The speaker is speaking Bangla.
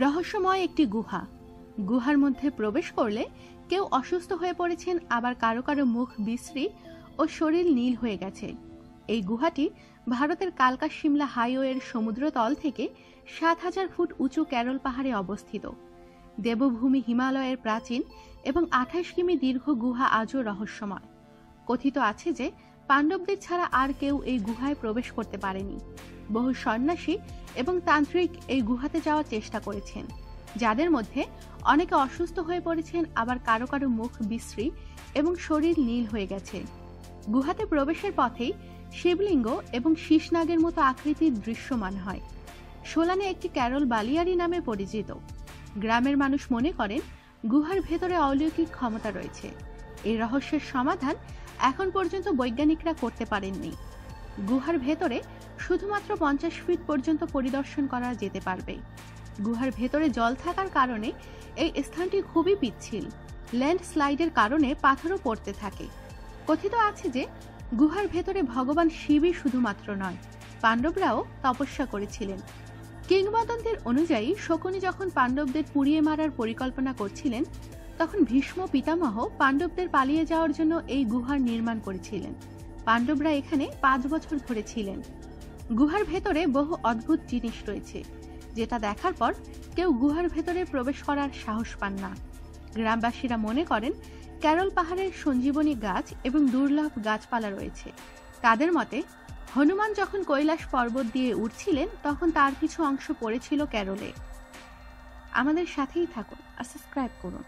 রহস্যময় একটি গুহা। গুহার মধ্যে প্রবেশ করলে কেউ অসুস্থ হয়ে পড়েছেন, আবার কারো কারো মুখ বিশ্রী ও শরীর নীল হয়ে গেছে। এই গুহাটি ভারতের কালকা শিমলা হাইওয়ের সমুদ্রতল থেকে ৭,০০০ ফুট উঁচু কেরল পাহাড়ে অবস্থিত। দেবভূমি হিমালয়ের প্রাচীন এবং ২৮ কিমি দীর্ঘ গুহা আজও রহস্যময়। কথিত আছে যে পাণ্ডবদের ছাড়া আর কেউ এই গুহায় প্রবেশ করতে পারেনি। বহু সন্ন্যাসী এবং তান্ত্রিক এই গুহাতে যাওয়ার চেষ্টা করেছেন, যাদের মধ্যে অনেকে অসুস্থ হয়ে পড়েছেন, আবার কারো কারো মুখ বিশ্রী এবং শরীর নীল হয়ে গেছে। গুহাতে প্রবেশের পথেই শিবলিঙ্গ এবং শীষনাগের মতো আকৃতির দৃশ্যমান হয়। সোলানে একটি ক্যারল বালিয়ারি নামে পরিচিত। গ্রামের মানুষ মনে করেন গুহার ভেতরে অলৌকিক ক্ষমতা রয়েছে। এই রহস্যের সমাধান এখন পর্যন্ত বৈজ্ঞানিকরা করতে পারেননি। গুহার ভেতরে শুধুমাত্র ৫০ ফিট পর্যন্ত পরিদর্শন করা যেতে পারবে। গুহার ভেতরে জল থাকার কারণে এই স্থানটি খুবই পিচ্ছিল। ল্যান্ডস্লাইডের কারণে পাথরও পড়তে থাকে। কথিত আছে যে গুহার ভেতরে ভগবান শিবই শুধুমাত্র নয়, পাণ্ডবরাও তপস্যা করেছিলেন। কিংবদন্তির অনুযায়ী শকুনি যখন পাণ্ডবদের পুড়িয়ে মারার পরিকল্পনা করছিলেন, তখন ভীষ্ম পিতামহ পাণ্ডবদের পালিয়ে যাওয়ার জন্য এই গুহার নির্মাণ করেছিলেন। পাণ্ডবরা এখানে ৫ বছর ধরে ছিলেন। গুহার ভেতরে বহু অদ্ভুত জিনিস রয়েছে, যেটা দেখার পর কেউ গুহার ভেতরে প্রবেশ করার সাহস পান না। গ্রামবাসীরা মনে করেন ক্যারল পাহাড়ের সঞ্জীবনী গাছ এবং দুর্লভ গাছপালা রয়েছে। তাদের মতে হনুমান যখন কৈলাস পর্বত দিয়ে উঠছিলেন, তখন তার কিছু অংশ পড়েছিল ক্যারলে। আমাদের সাথেই থাকুন আর সাবস্ক্রাইব করুন।